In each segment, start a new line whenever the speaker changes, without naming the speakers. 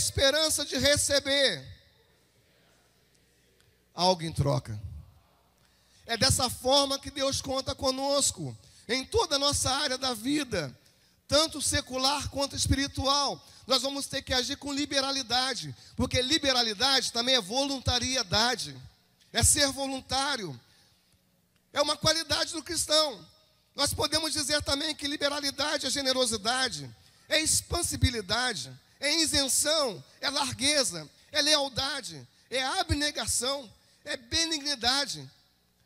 esperança de receber algo em troca. É dessa forma que Deus conta conosco, em toda a nossa área da vida, tanto secular quanto espiritual. Nós vamos ter que agir com liberalidade, porque liberalidade também é voluntariedade, é ser voluntário, é uma qualidade do cristão. Nós podemos dizer também que liberalidade é generosidade, é expansibilidade, é isenção, é largueza, é lealdade, é abnegação, é benignidade.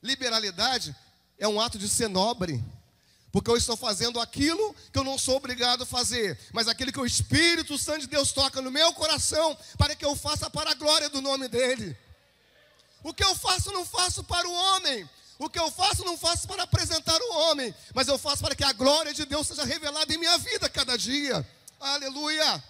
Liberalidade é um ato de ser nobre, porque eu estou fazendo aquilo que eu não sou obrigado a fazer, mas aquilo que o Espírito Santo de Deus toca no meu coração, para que eu faça para a glória do nome dEle. O que eu faço, não faço para o homem. O que eu faço, não faço para apresentar o homem, mas eu faço para que a glória de Deus seja revelada em minha vida cada dia. Aleluia!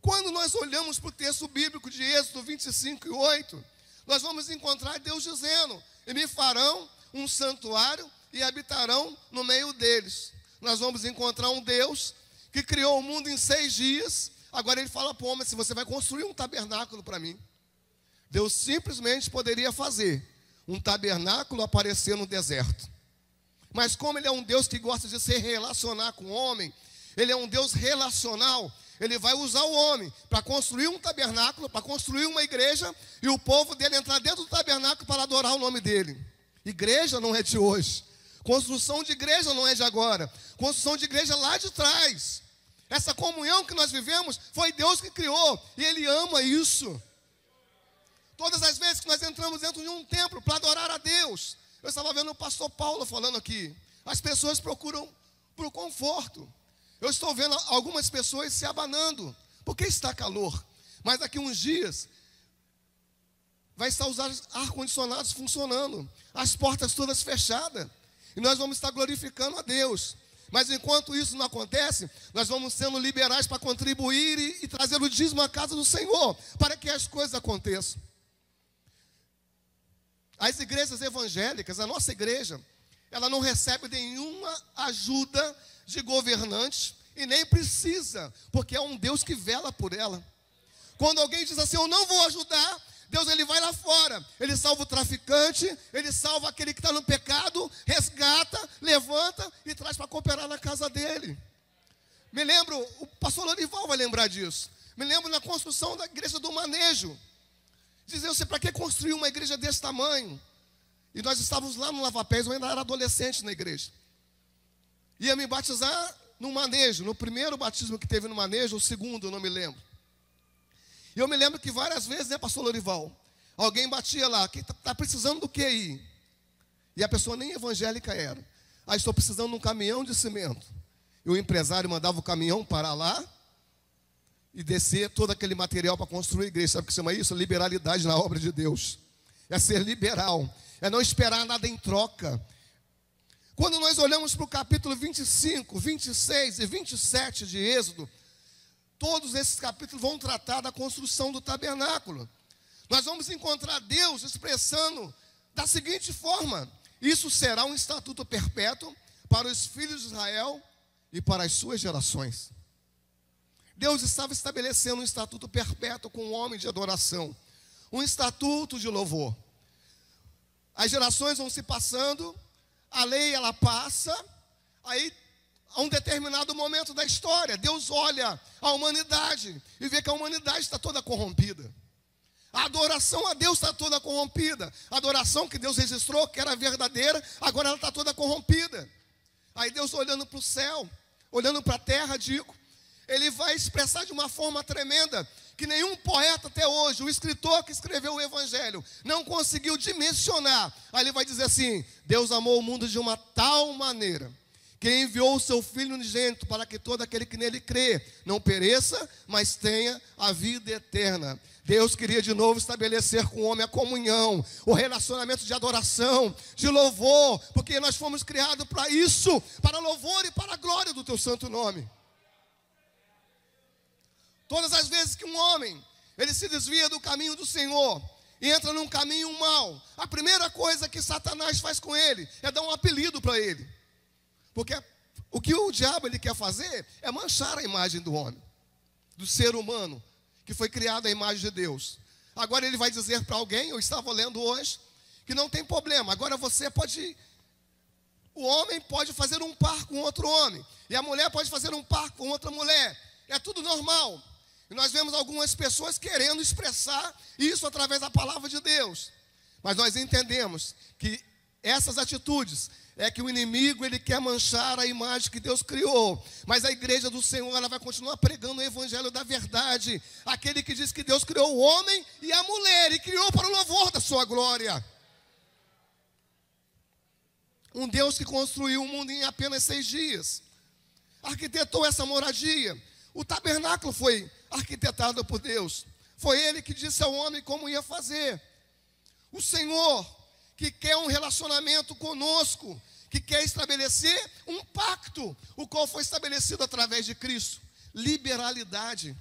Quando nós olhamos para o texto bíblico de Êxodo 25:8, nós vamos encontrar Deus dizendo: e me farão um santuário e habitarão no meio deles. Nós vamos encontrar um Deus que criou o mundo em 6 dias. Agora ele fala para o homem: se você vai construir um tabernáculo para mim. Deus simplesmente poderia fazer um tabernáculo aparecer no deserto. Mas como ele é um Deus que gosta de se relacionar com o homem, ele é um Deus relacional, ele vai usar o homem para construir um tabernáculo, para construir uma igreja, e o povo dele entrar dentro do tabernáculo para adorar o nome dele. Igreja não é de hoje, construção de igreja não é de agora, construção de igreja é lá de trás. Essa comunhão que nós vivemos foi Deus que criou, e Ele ama isso. Todas as vezes que nós entramos dentro de um templo para adorar a Deus, eu estava vendo o pastor Paulo falando aqui, as pessoas procuram por conforto. Eu estou vendo algumas pessoas se abanando, porque está calor, mas daqui uns dias vai estar os ar-condicionados funcionando, as portas todas fechadas, e nós vamos estar glorificando a Deus. Mas enquanto isso não acontece, nós vamos sendo liberais para contribuir e trazer o dízimo à casa do Senhor, para que as coisas aconteçam. As igrejas evangélicas, a nossa igreja, ela não recebe nenhuma ajuda de governantes e nem precisa, porque é um Deus que vela por ela. Quando alguém diz assim: eu não vou ajudar, Deus ele vai lá fora, ele salva o traficante, ele salva aquele que está no pecado, resgata, levanta e traz para cooperar na casa dele. Me lembro, o pastor Lorival vai lembrar disso, me lembro na construção da igreja do Manejo. Dizia: você para que construir uma igreja desse tamanho? E nós estávamos lá no Lava Pés, eu ainda era adolescente na igreja. Ia me batizar no Manejo, no primeiro batismo que teve no Manejo, o segundo, eu não me lembro. E eu me lembro que várias vezes, né, pastor Lorival, alguém batia lá: que está precisando do que aí? E a pessoa nem evangélica era. Estou precisando de um caminhão de cimento. E o empresário mandava o caminhão parar lá e descer todo aquele material para construir a igreja. Sabe o que chama isso? Liberalidade na obra de Deus. É ser liberal, é não esperar nada em troca. Quando nós olhamos para o capítulo 25, 26 e 27 de Êxodo, todos esses capítulos vão tratar da construção do tabernáculo. Nós vamos encontrar Deus expressando da seguinte forma: isso será um estatuto perpétuo para os filhos de Israel e para as suas gerações. Deus estava estabelecendo um estatuto perpétuo com o homem de adoração, um estatuto de louvor. As gerações vão se passando, a lei ela passa, aí a um determinado momento da história, Deus olha a humanidade e vê que a humanidade está toda corrompida. A adoração a Deus está toda corrompida. A adoração que Deus registrou, que era verdadeira, agora ela está toda corrompida. Aí Deus olhando para o céu, olhando para a terra, Ele vai expressar de uma forma tremenda, que nenhum poeta até hoje, o escritor que escreveu o Evangelho, não conseguiu dimensionar. Aí ele vai dizer assim: Deus amou o mundo de uma tal maneira, que enviou o seu Filho unigênito, para que todo aquele que nele crê não pereça, mas tenha a vida eterna. Deus queria de novo estabelecer com o homem a comunhão, o relacionamento de adoração, de louvor, porque nós fomos criados para isso, para louvor e para a glória do teu santo nome. Todas as vezes que um homem, ele se desvia do caminho do Senhor e entra num caminho mau, a primeira coisa que Satanás faz com ele é dar um apelido para ele. Porque o que o diabo ele quer fazer é manchar a imagem do homem, do ser humano. que foi criado à imagem de Deus. Agora ele vai dizer para alguém, eu estava lendo hoje, que não tem problema. Agora o homem pode fazer um par com outro homem, e a mulher pode fazer um par com outra mulher. É tudo normal. E nós vemos algumas pessoas querendo expressar isso através da palavra de Deus. Mas nós entendemos que essas atitudes é que o inimigo, ele quer manchar a imagem que Deus criou. Mas a igreja do Senhor, ela vai continuar pregando o evangelho da verdade. Aquele que diz que Deus criou o homem e a mulher, e criou para o louvor da sua glória. Um Deus que construiu o mundo em apenas 6 dias. Arquitetou essa moradia. O tabernáculo foi arquitetado por Deus. Foi Ele que disse ao homem como ia fazer. O Senhor, que quer um relacionamento conosco, que quer estabelecer um pacto, o qual foi estabelecido através de Cristo. Liberalidade.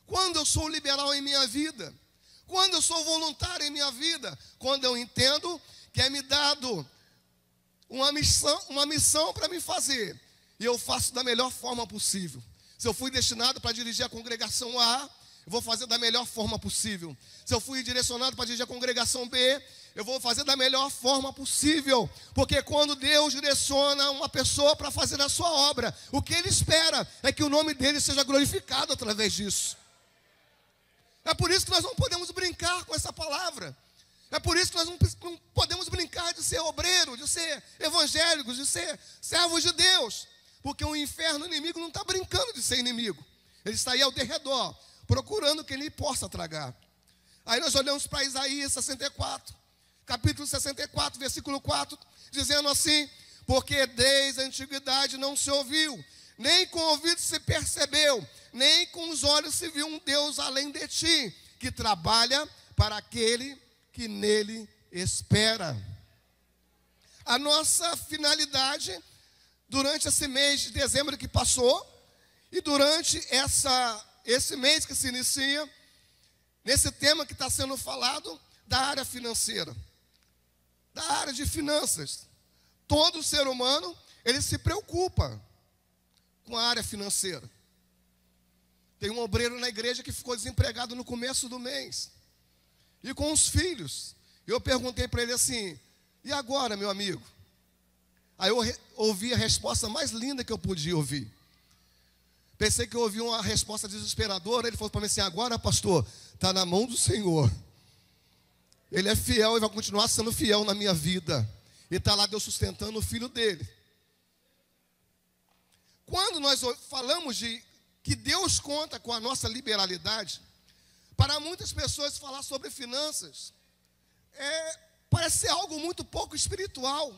Quando eu sou liberal em minha vida? Quando eu sou voluntário em minha vida? Quando eu entendo que é me dado uma missão para me fazer, e eu faço da melhor forma possível. Se eu fui destinado para dirigir a congregação A, eu vou fazer da melhor forma possível. Se eu fui direcionado para dirigir a congregação B, eu vou fazer da melhor forma possível. Porque quando Deus direciona uma pessoa para fazer a sua obra, o que Ele espera é que o nome dEle seja glorificado através disso. É por isso que nós não podemos brincar com essa palavra. É por isso que nós não podemos brincar de ser obreiro, de ser evangélicos, de ser servos de Deus. Porque o inferno, o inimigo, não está brincando de ser inimigo. Ele está aí ao derredor, procurando quem ele possa tragar. Aí nós olhamos para Isaías 64, capítulo 64, versículo 4, dizendo assim: porque desde a antiguidade não se ouviu, nem com o ouvido se percebeu, nem com os olhos se viu um Deus além de ti, que trabalha para aquele que nele espera. A nossa finalidade durante esse mês de dezembro que passou, e durante esse mês que se inicia, nesse tema que está sendo falado, da área financeira, da área de finanças. Todo ser humano, ele se preocupa com a área financeira. Tem um obreiro na igreja que ficou desempregado no começo do mês, e com os filhos. Eu perguntei para ele assim: e agora, meu amigo? Aí eu ouvi a resposta mais linda que eu podia ouvir. Pensei que eu ouvi uma resposta desesperadora. Ele falou para mim assim: agora, pastor, está na mão do Senhor. Ele é fiel e vai continuar sendo fiel na minha vida. E está lá Deus sustentando o filho dele. Quando nós falamos de que Deus conta com a nossa liberalidade, para muitas pessoas falar sobre finanças parece ser algo muito pouco espiritual.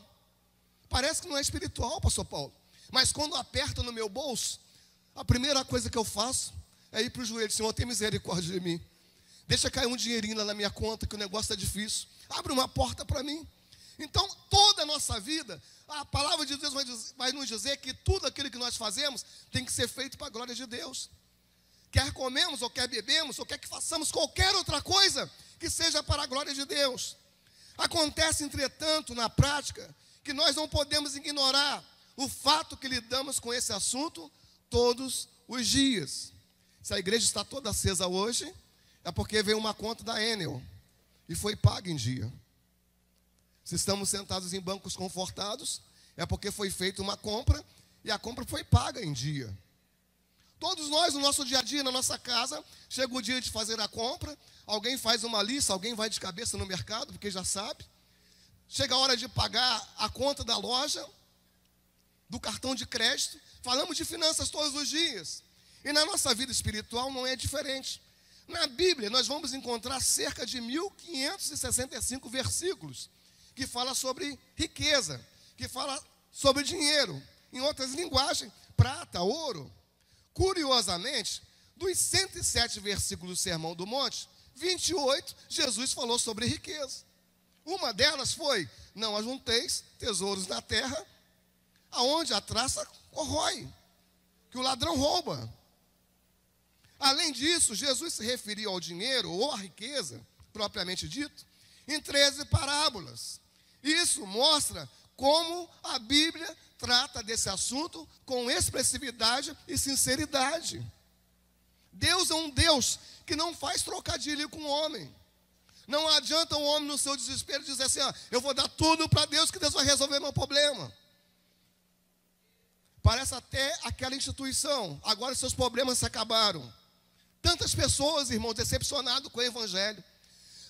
Parece que não é espiritual, pastor Paulo. Mas quando aperta no meu bolso, a primeira coisa que eu faço é ir para o joelho: Senhor, tem misericórdia de mim. Deixa cair um dinheirinho lá na minha conta, que o negócio está difícil. Abre uma porta para mim. Então, toda a nossa vida, a palavra de Deus vai nos dizer que tudo aquilo que nós fazemos tem que ser feito para a glória de Deus. Quer comemos, ou quer bebemos, ou quer que façamos qualquer outra coisa, que seja para a glória de Deus. Acontece, entretanto, na prática, que nós não podemos ignorar o fato que lidamos com esse assunto todos os dias. Se a igreja está toda acesa hoje, é porque veio uma conta da Enel e foi paga em dia. Se estamos sentados em bancos confortados, é porque foi feita uma compra e a compra foi paga em dia. Todos nós, no nosso dia a dia, na nossa casa, chega o dia de fazer a compra, alguém faz uma lista, alguém vai de cabeça no mercado, porque já sabe. Chega a hora de pagar a conta da loja, do cartão de crédito. Falamos de finanças todos os dias. E na nossa vida espiritual não é diferente. Na Bíblia, nós vamos encontrar cerca de 1565 versículos que falam sobre riqueza, que falam sobre dinheiro. Em outras linguagens, prata, ouro. Curiosamente, dos 107 versículos do Sermão do Monte, 28, Jesus falou sobre riqueza. Uma delas foi: não ajunteis tesouros na terra, aonde a traça corrói, que o ladrão rouba. Além disso, Jesus se referiu ao dinheiro ou à riqueza, propriamente dito, em 13 parábolas. Isso mostra como a Bíblia trata desse assunto com expressividade e sinceridade. Deus é um Deus que não faz trocadilho com o homem. Não adianta o homem no seu desespero dizer assim, eu vou dar tudo para Deus, que Deus vai resolver meu problema. Parece até aquela instituição, agora seus problemas se acabaram. Tantas pessoas, irmãos, decepcionadas com o evangelho.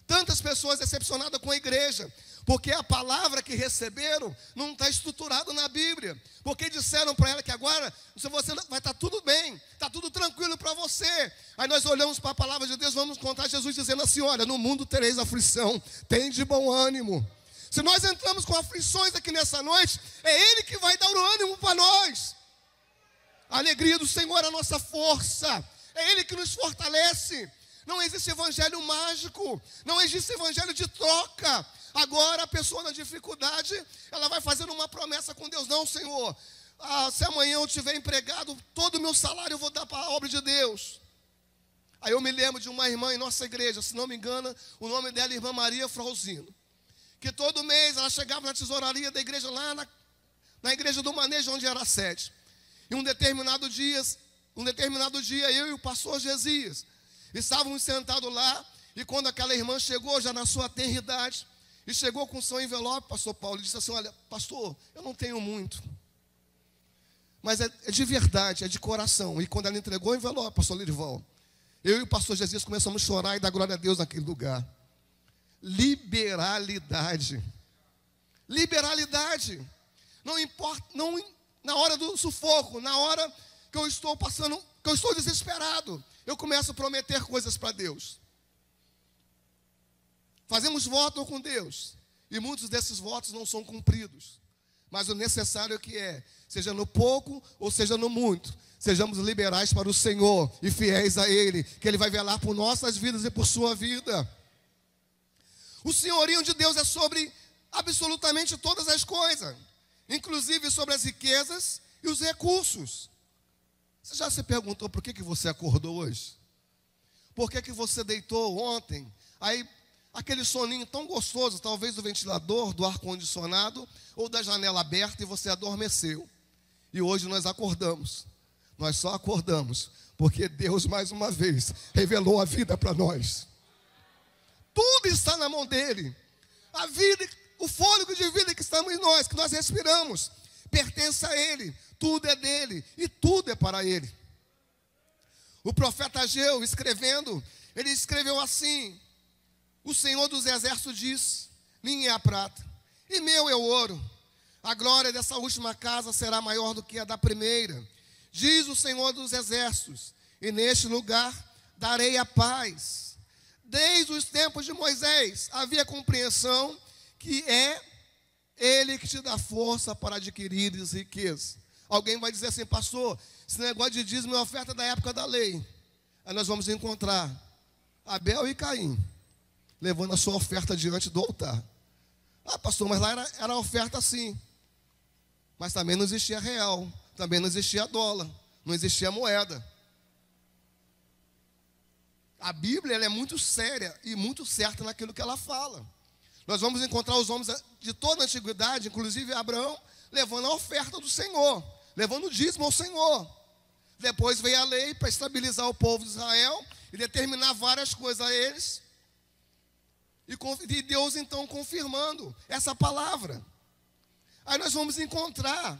Tantas pessoas decepcionadas com a igreja. Porque a palavra que receberam não está estruturada na Bíblia. Porque disseram para ela que agora você vai estar tudo bem, está tudo tranquilo para você. Aí nós olhamos para a palavra de Deus, vamos contar Jesus dizendo assim, olha, no mundo tereis aflição, tem de bom ânimo. Se nós entramos com aflições aqui nessa noite, é Ele que vai dar o ânimo para nós. A alegria do Senhor é a nossa força. É Ele que nos fortalece. Não existe evangelho mágico. Não existe evangelho de troca. Agora a pessoa na dificuldade, ela vai fazendo uma promessa com Deus. Não, Senhor, se amanhã eu tiver empregado, todo o meu salário eu vou dar para a obra de Deus. Aí eu me lembro de uma irmã em nossa igreja, se não me engano, o nome dela é Irmã Maria Frauzino. Que todo mês ela chegava na tesouraria da igreja, lá na igreja do Manejo, onde era a sede. E um determinado dia, eu e o pastor Gesias estávamos sentados lá, e quando aquela irmã chegou, já na sua tenra idade, e chegou com o seu envelope, pastor Paulo, e disse assim, olha, pastor, eu não tenho muito, mas é de verdade, é de coração. E quando ela entregou o envelope, pastor Lirival, eu e o pastor Jesus começamos a chorar e dar glória a Deus naquele lugar. Liberalidade. Liberalidade. Não importa, não, na hora do sufoco, na hora que eu estou passando, que eu estou desesperado, eu começo a prometer coisas para Deus. Fazemos voto com Deus, e muitos desses votos não são cumpridos. Mas o necessário seja no pouco ou seja no muito, sejamos liberais para o Senhor e fiéis a Ele, que Ele vai velar por nossas vidas e por sua vida. O senhorio de Deus é sobre absolutamente todas as coisas, inclusive sobre as riquezas e os recursos. Você já se perguntou por que você acordou hoje? Por que você deitou ontem? Aí, aquele soninho tão gostoso, talvez do ventilador, do ar-condicionado ou da janela aberta, e você adormeceu. E hoje nós acordamos. Nós só acordamos porque Deus, mais uma vez, revelou a vida para nós. Tudo está na mão dele. A vida, o fôlego de vida que estamos em nós, que nós respiramos, pertence a Ele. Tudo é dele e tudo é para Ele. O profeta Ageu, escrevendo, ele escreveu assim: o Senhor dos exércitos diz, minha é a prata e meu é o ouro. A glória dessa última casa será maior do que a da primeira, diz o Senhor dos exércitos, e neste lugar darei a paz. Desde os tempos de Moisés havia compreensão que é Ele que te dá força para adquirir riqueza. Alguém vai dizer assim, pastor, esse negócio de dízimo é oferta da época da lei. Aí nós vamos encontrar Abel e Caim levando a sua oferta diante do altar. Ah, pastor, mas lá era oferta assim. Mas também não existia real, também não existia dólar, não existia moeda. A Bíblia ela é muito séria e muito certa naquilo que ela fala. Nós vamos encontrar os homens de toda a antiguidade, inclusive Abraão, levando a oferta do Senhor, levando o dízimo ao Senhor. Depois veio a lei para estabilizar o povo de Israel e determinar várias coisas a eles. E Deus então confirmando essa palavra. Aí nós vamos encontrar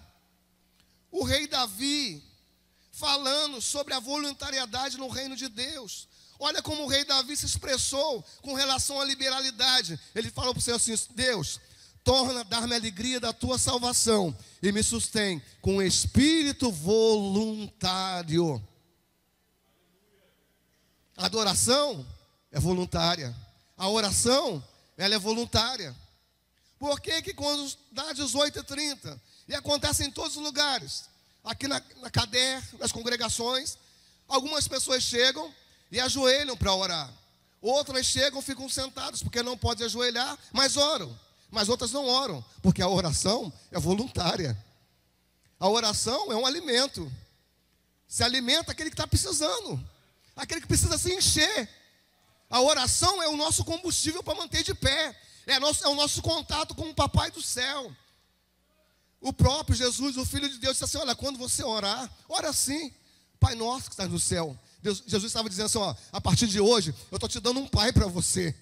o rei Davi falando sobre a voluntariedade no reino de Deus. Olha como o rei Davi se expressou com relação à liberalidade. Ele falou para o Senhor assim, Deus, torna a dar-me a alegria da tua salvação e me sustém com espírito voluntário. A adoração é voluntária. A oração, ela é voluntária. Por que quando dá 18h30, e acontece em todos os lugares, aqui na Cader, nas congregações, algumas pessoas chegam e ajoelham para orar. Outras chegam e ficam sentados, porque não podem ajoelhar, mas oram. Mas outras não oram, porque a oração é voluntária. A oração é um alimento. Se alimenta aquele que está precisando, aquele que precisa se encher. A oração é o nosso combustível para manter de pé. É o nosso contato com o Papai do céu. O próprio Jesus, o Filho de Deus, disse assim, olha, quando você orar, ora assim, Pai nosso que está no céu, Jesus estava dizendo assim, ó, a partir de hoje, eu estou te dando um pai para você.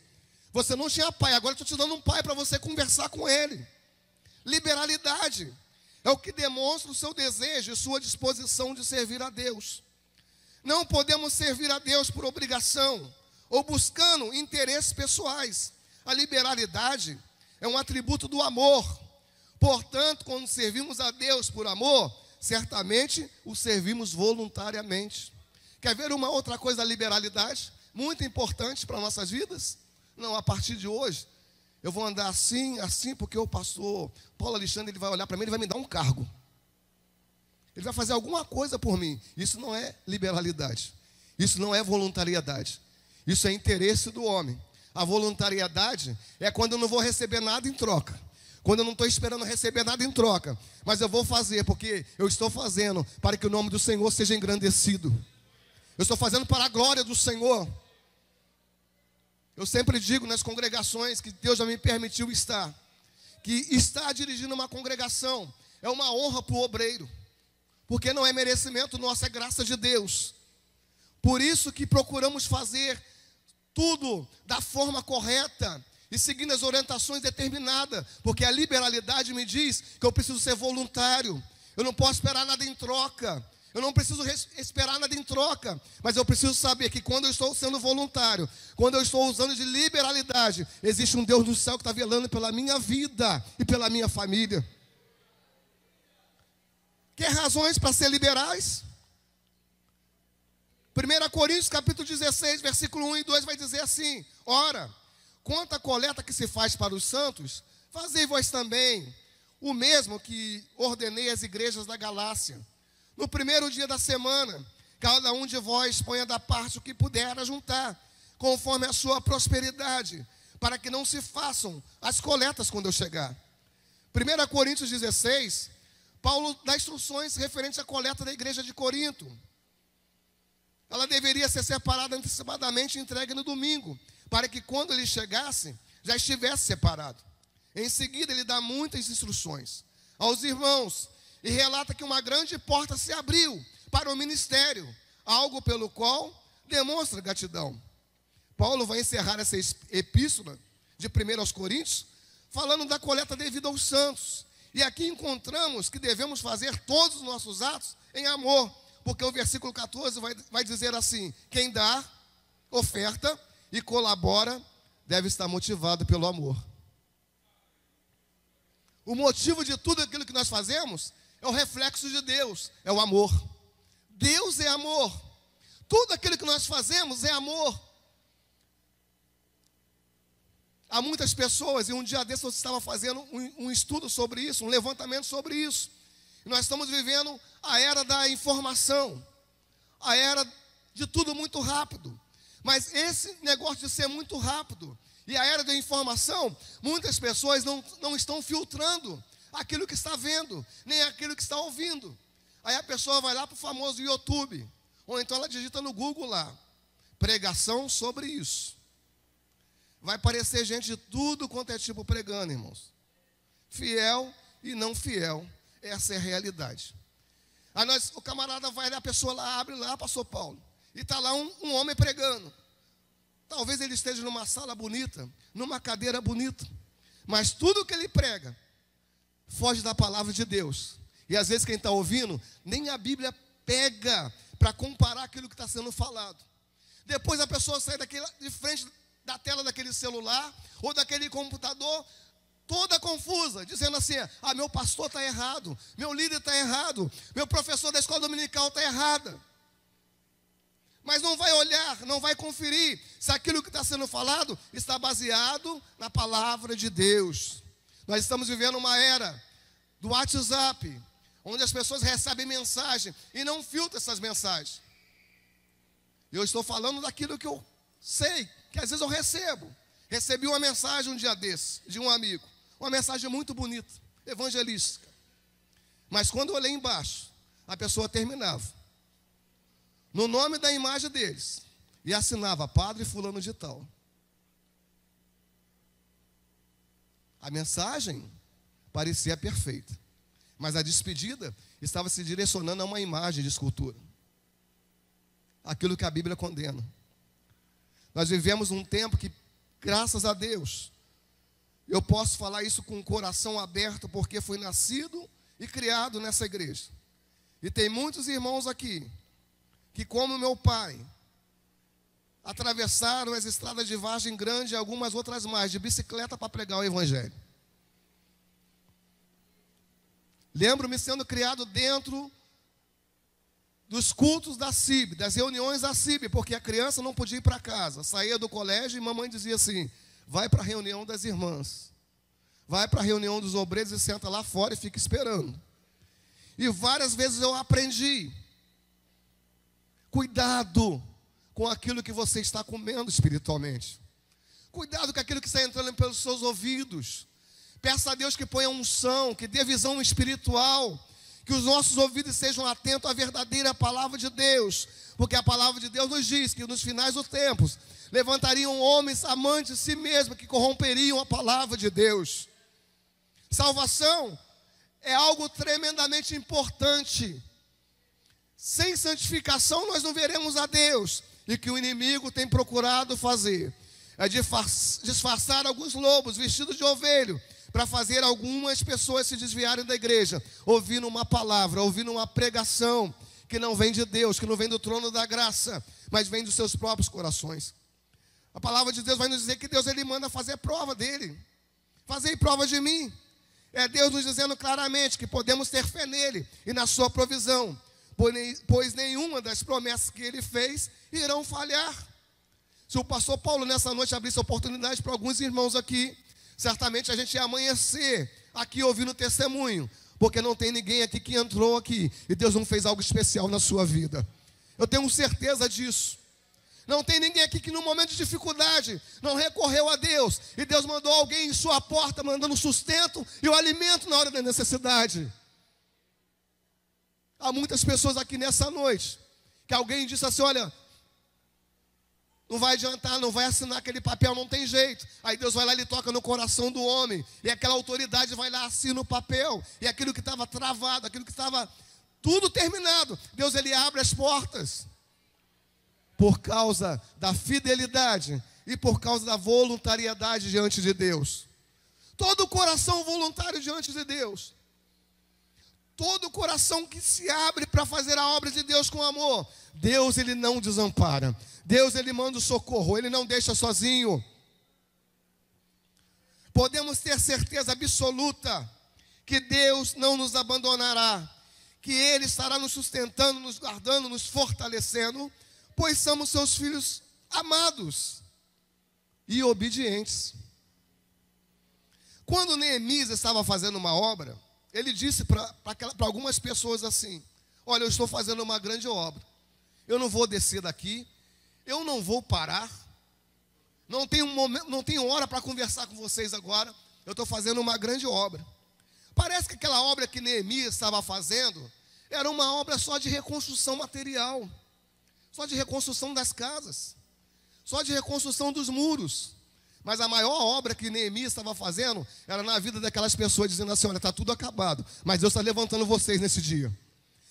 Você não tinha pai, agora eu estou te dando um pai para você conversar com ele. Liberalidade é o que demonstra o seu desejo e sua disposição de servir a Deus. Não podemos servir a Deus por obrigação ou buscando interesses pessoais. A liberalidade é um atributo do amor. Portanto, quando servimos a Deus por amor, certamente o servimos voluntariamente. Quer ver uma outra coisa da liberalidade? Muito importante para nossas vidas? Não, a partir de hoje, eu vou andar assim, assim, porque o pastor Paulo Alexandre, ele vai olhar para mim, ele vai me dar um cargo. Ele vai fazer alguma coisa por mim. Isso não é liberalidade. Isso não é voluntariedade. Isso é interesse do homem. A voluntariedade é quando eu não vou receber nada em troca. Quando eu não estou esperando receber nada em troca. Mas eu vou fazer, porque eu estou fazendo para que o nome do Senhor seja engrandecido. Eu estou fazendo para a glória do Senhor. Eu sempre digo nas congregações que Deus já me permitiu estar, que estar dirigindo uma congregação é uma honra para o obreiro, porque não é merecimento nosso, é graça de Deus. Por isso que procuramos fazer tudo da forma correta e seguindo as orientações determinadas, porque a liberalidade me diz que eu preciso ser voluntário, eu não posso esperar nada em troca. Eu não preciso esperar nada em troca, mas eu preciso saber que quando eu estou sendo voluntário, quando eu estou usando de liberalidade, existe um Deus do céu que está velando pela minha vida e pela minha família. Quer razões para ser liberais? 1 Coríntios capítulo 16, versículo 1 e 2 vai dizer assim: ora, quanto à coleta que se faz para os santos, fazei vós também o mesmo que ordenei às igrejas da Galácia. No primeiro dia da semana, cada um de vós ponha da parte o que puder ajuntar, conforme a sua prosperidade, para que não se façam as coletas quando eu chegar. 1 Coríntios 16, Paulo dá instruções referentes à coleta da igreja de Corinto. Ela deveria ser separada antecipadamente e entregue no domingo, para que quando ele chegasse, já estivesse separado. Em seguida, ele dá muitas instruções aos irmãos, e relata que uma grande porta se abriu para o ministério, algo pelo qual demonstra gratidão. Paulo vai encerrar essa epístola de 1 aos Coríntios, falando da coleta devida aos santos. E aqui encontramos que devemos fazer todos os nossos atos em amor, porque o versículo 14 vai dizer assim: quem dá, oferta e colabora, deve estar motivado pelo amor. O motivo de tudo aquilo que nós fazemos é o reflexo de Deus, é o amor. Deus é amor. Tudo aquilo que nós fazemos é amor. Há muitas pessoas, e um dia desse eu estava fazendo um estudo sobre isso, um levantamento sobre isso. E nós estamos vivendo a era da informação, a era de tudo muito rápido. Mas esse negócio de ser muito rápido e a era da informação, muitas pessoas não estão filtrando aquilo que está vendo, nem aquilo que está ouvindo. Aí a pessoa vai lá para o famoso YouTube, ou então ela digita no Google lá, pregação sobre isso. Vai aparecer gente de tudo quanto é tipo pregando, irmãos. Fiel e não fiel, essa é a realidade. Aí o camarada vai lá, a pessoa lá, abre lá, pastor Paulo, e está lá um homem pregando. Talvez ele esteja numa sala bonita, numa cadeira bonita, mas tudo que ele prega foge da palavra de Deus. E às vezes quem está ouvindo, nem a Bíblia pega para comparar aquilo que está sendo falado. Depois a pessoa sai de frente da tela daquele celular ou daquele computador, toda confusa, dizendo assim: ah, meu pastor está errado, meu líder está errado, meu professor da escola dominical está errada. Mas não vai olhar, não vai conferir se aquilo que está sendo falado está baseado na palavra de Deus. Nós estamos vivendo uma era do WhatsApp, onde as pessoas recebem mensagem e não filtram essas mensagens. Eu estou falando daquilo que eu sei, que às vezes eu recebo. Recebi uma mensagem um dia desse, de um amigo, uma mensagem muito bonita, evangelística. Mas quando eu olhei embaixo, a pessoa terminava no nome da imagem deles e assinava Padre fulano de tal. A mensagem parecia perfeita, mas a despedida estava se direcionando a uma imagem de escultura. aquilo que a Bíblia condena. Nós vivemos um tempo que, graças a Deus, eu posso falar isso com o coração aberto, porque fui nascido e criado nessa igreja. E tem muitos irmãos aqui, que como meu pai, atravessaram as estradas de Vargem Grande e algumas outras mais, de bicicleta para pregar o Evangelho. Lembro-me sendo criado dentro dos cultos da CIB, das reuniões da CIB, porque a criança não podia ir para casa. Saía do colégio e mamãe dizia assim: vai para a reunião das irmãs, vai para a reunião dos obreiros e senta lá fora e fica esperando. E várias vezes eu aprendi: cuidado com aquilo que você está comendo espiritualmente. Cuidado com aquilo que está entrando pelos seus ouvidos. Peça a Deus que ponha unção, que dê visão espiritual, que os nossos ouvidos sejam atentos à verdadeira palavra de Deus, porque a palavra de Deus nos diz que nos finais dos tempos levantariam homens amantes de si mesmos, que corromperiam a palavra de Deus. Salvação é algo tremendamente importante. Sem santificação nós não veremos a Deus. E que o inimigo tem procurado fazer é disfarçar alguns lobos vestidos de ovelho, para fazer algumas pessoas se desviarem da igreja, ouvindo uma palavra, ouvindo uma pregação que não vem de Deus, que não vem do trono da graça, mas vem dos seus próprios corações. A palavra de Deus vai nos dizer que Deus, Ele manda fazer prova dele. Fazei prova de mim. É Deus nos dizendo claramente que podemos ter fé nele e na sua provisão, pois nenhuma das promessas que Ele fez irão falhar. Se o pastor Paulo nessa noite abrisse oportunidade para alguns irmãos aqui, certamente a gente ia amanhecer aqui ouvindo testemunho, porque não tem ninguém aqui que entrou aqui e Deus não fez algo especial na sua vida. Eu tenho certeza disso. Não tem ninguém aqui que no momento de dificuldade não recorreu a Deus, e Deus mandou alguém em sua porta, mandando sustento e o alimento na hora da necessidade. Há muitas pessoas aqui nessa noite que alguém disse assim: olha, não vai adiantar, não vai assinar aquele papel, não tem jeito. Aí Deus vai lá e ele toca no coração do homem, e aquela autoridade vai lá, assina o papel, e aquilo que estava travado, aquilo que estava tudo terminado, Deus, ele abre as portas, por causa da fidelidade e por causa da voluntariedade diante de Deus. Todo coração voluntário diante de Deus, todo coração que se abre para fazer a obra de Deus com amor, Deus, ele não desampara. Deus, ele manda o socorro, ele não deixa sozinho. Podemos ter certeza absoluta que Deus não nos abandonará, que Ele estará nos sustentando, nos guardando, nos fortalecendo, pois somos seus filhos amados e obedientes. Quando Neemias estava fazendo uma obra, ele disse para algumas pessoas assim: olha, eu estou fazendo uma grande obra, eu não vou descer daqui, eu não vou parar, não tenho hora para conversar com vocês agora, eu estou fazendo uma grande obra. Parece que aquela obra que Neemias estava fazendo era uma obra só de reconstrução material, só de reconstrução das casas, só de reconstrução dos muros. Mas a maior obra que Neemias estava fazendo era na vida daquelas pessoas, dizendo assim: olha, está tudo acabado, mas Deus está levantando vocês nesse dia.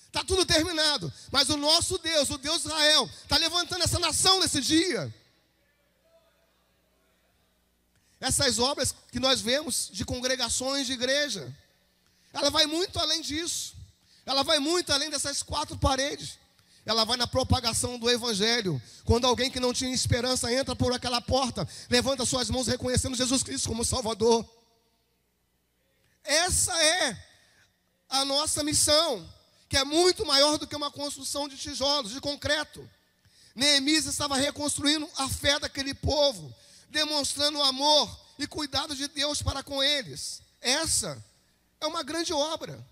Está tudo terminado, mas o nosso Deus, o Deus de Israel, está levantando essa nação nesse dia. Essas obras que nós vemos de congregações de igreja, ela vai muito além disso. Ela vai muito além dessas quatro paredes. Ela vai na propagação do Evangelho. Quando alguém que não tinha esperança entra por aquela porta, levanta suas mãos reconhecendo Jesus Cristo como Salvador. Essa é a nossa missão, que é muito maior do que uma construção de tijolos, de concreto. Neemias estava reconstruindo a fé daquele povo, demonstrando o amor e cuidado de Deus para com eles. Essa é uma grande obra.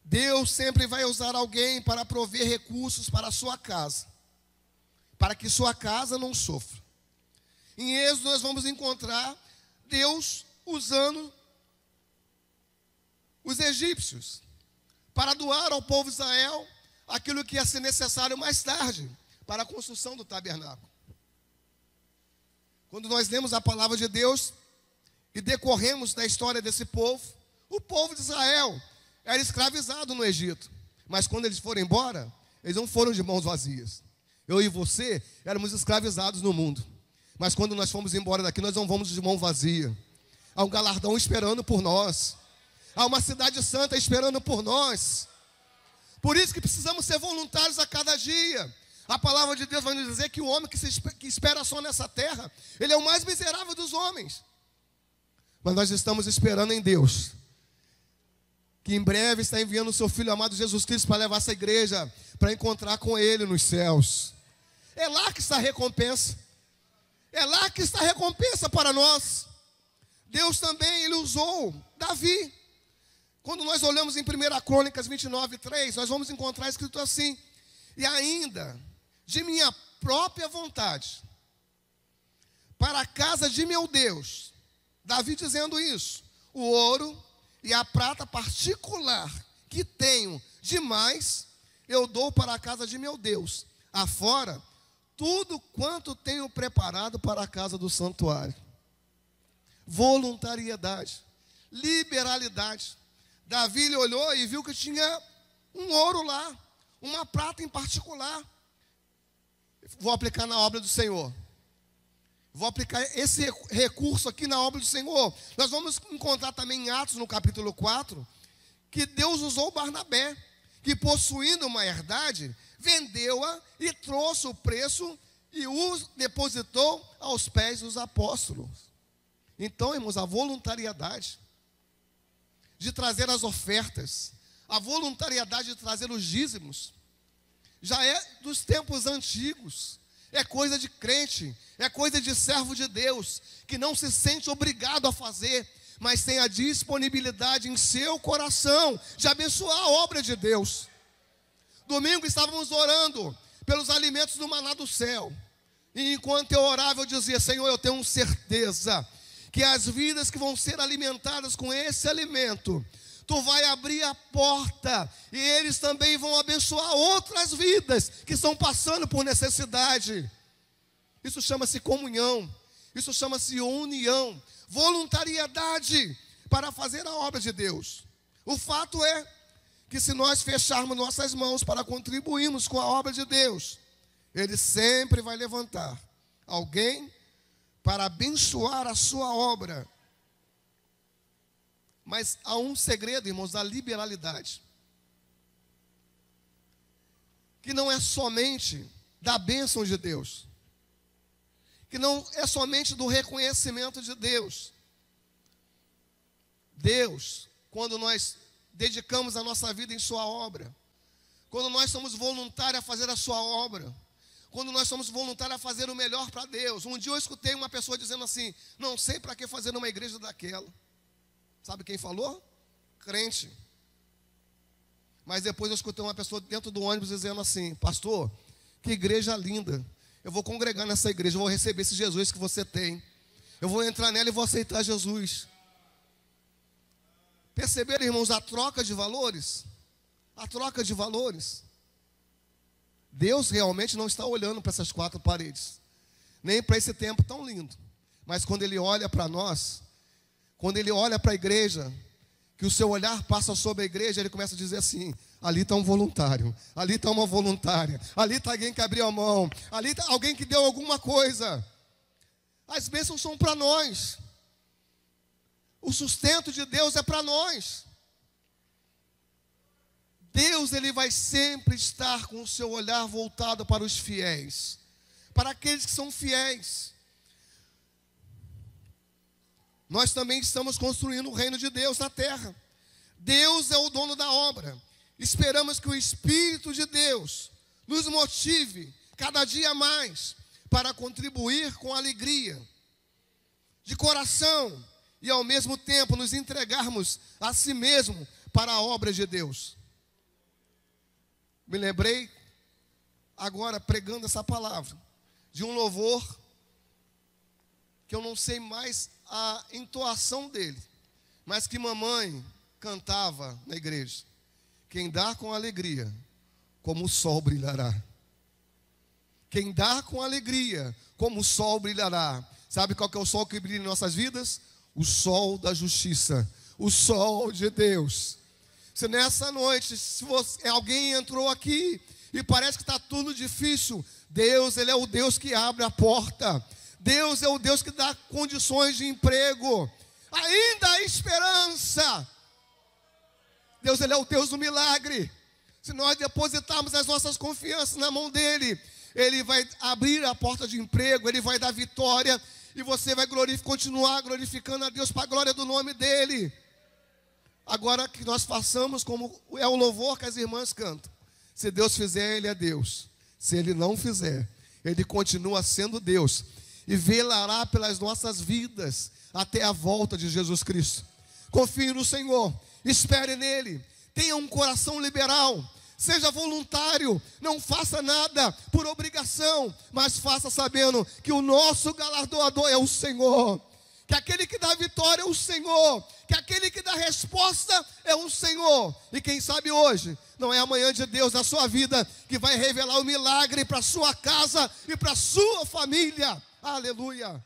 Deus sempre vai usar alguém para prover recursos para a sua casa, para que sua casa não sofra. Em Êxodo nós vamos encontrar Deus usando os egípcios para doar ao povo de Israel aquilo que ia ser necessário mais tarde para a construção do tabernáculo. Quando nós lemos a palavra de Deus e decorremos da história desse povo, o povo de Israel era escravizado no Egito, Mas quando eles foram embora, eles não foram de mãos vazias. Eu e você éramos escravizados no mundo. Mas quando nós fomos embora daqui, nós não vamos de mão vazia. Há um galardão esperando por nós. Há uma cidade santa esperando por nós. Por isso que precisamos ser voluntários a cada dia. A palavra de Deus vai nos dizer que o homem que espera só nessa terra, ele é o mais miserável dos homens. Mas nós estamos esperando em Deus, que em breve está enviando o seu Filho amado Jesus Cristo para levar essa igreja para encontrar com Ele nos céus. É lá que está a recompensa. É lá que está a recompensa para nós. Deus também, Ele usou Davi. Quando nós olhamos em 1 Crônicas 29:3, nós vamos encontrar escrito assim: e ainda, de minha própria vontade, para a casa de meu Deus, Davi dizendo isso, o ouro e a prata particular que tenho demais, eu dou para a casa de meu Deus, afora tudo quanto tenho preparado para a casa do santuário. Voluntariedade, liberalidade. Davi ele olhou e viu que tinha um ouro lá, uma prata em particular. Vou aplicar na obra do Senhor. Vou aplicar esse recurso aqui na obra do Senhor. Nós vamos encontrar também em Atos, no capítulo 4, que Deus usou Barnabé, que possuindo uma herdade, vendeu-a e trouxe o preço e o depositou aos pés dos apóstolos. Então, irmãos, a voluntariedade de trazer as ofertas, a voluntariedade de trazer os dízimos, já é dos tempos antigos. É coisa de crente, é coisa de servo de Deus, que não se sente obrigado a fazer, mas tem a disponibilidade em seu coração de abençoar a obra de Deus. Domingo estávamos orando pelos alimentos do maná do céu, e enquanto eu orava, eu dizia: Senhor, eu tenho certeza que as vidas que vão ser alimentadas com esse alimento, Tu vai abrir a porta, e eles também vão abençoar outras vidas que estão passando por necessidade. Isso chama-se comunhão, isso chama-se união, voluntariedade para fazer a obra de Deus. O fato é que se nós fecharmos nossas mãos para contribuirmos com a obra de Deus, Ele sempre vai levantar alguém para abençoar a sua obra. Mas há um segredo, irmãos, da liberalidade, que não é somente da bênção de Deus, que não é somente do reconhecimento de Deus. Deus, quando nós dedicamos a nossa vida em sua obra, quando nós somos voluntários a fazer a sua obra, quando nós somos voluntários a fazer o melhor para Deus. Um dia eu escutei uma pessoa dizendo assim: não sei para que fazer uma igreja daquela. Sabe quem falou? Crente. Mas depois eu escutei uma pessoa dentro do ônibus dizendo assim: pastor, que igreja linda. Eu vou congregar nessa igreja, eu vou receber esse Jesus que você tem. Eu vou entrar nela e vou aceitar Jesus. Perceberam, irmãos, a troca de valores? A troca de valores. Deus realmente não está olhando para essas quatro paredes, nem para esse tempo tão lindo. Mas quando Ele olha para nós, quando Ele olha para a igreja, que o seu olhar passa sobre a igreja, Ele começa a dizer assim: ali está um voluntário, ali está uma voluntária, ali está alguém que abriu a mão, ali está alguém que deu alguma coisa. As bênçãos são para nós. O sustento de Deus é para nós. Deus, Ele vai sempre estar com o seu olhar voltado para os fiéis, para aqueles que são fiéis. Nós também estamos construindo o reino de Deus na terra. Deus é o dono da obra. Esperamos que o Espírito de Deus nos motive cada dia mais para contribuir com alegria, de coração, e ao mesmo tempo nos entregarmos a si mesmo para a obra de Deus. Me lembrei, agora pregando essa palavra, de um louvor, que eu não sei mais a entoação dele, mas que mamãe cantava na igreja: quem dá com alegria, como o sol brilhará. Quem dá com alegria, como o sol brilhará. Sabe qual que é o sol que brilha em nossas vidas? O sol da justiça, o sol de Deus. Se nessa noite, alguém entrou aqui e parece que está tudo difícil, Deus, Ele é o Deus que abre a porta. Deus é o Deus que dá condições de emprego. Ainda há esperança. Deus, Ele é o Deus do milagre. Se nós depositarmos as nossas confianças na mão dEle, Ele vai abrir a porta de emprego, Ele vai dar vitória, e você vai continuar glorificando a Deus para a glória do nome dEle. Agora que nós façamos como é o louvor que as irmãs cantam. Se Deus fizer, Ele é Deus. Se Ele não fizer, Ele continua sendo Deus e velará pelas nossas vidas até a volta de Jesus Cristo. Confie no Senhor, espere nele, tenha um coração liberal, seja voluntário, não faça nada por obrigação, mas faça sabendo que o nosso galardoador é o Senhor, que aquele que dá vitória é o Senhor, que aquele que dá resposta é o Senhor. E quem sabe hoje não é amanhã de Deus na sua vida que vai revelar o milagre para a sua casa e para a sua família. Aleluia.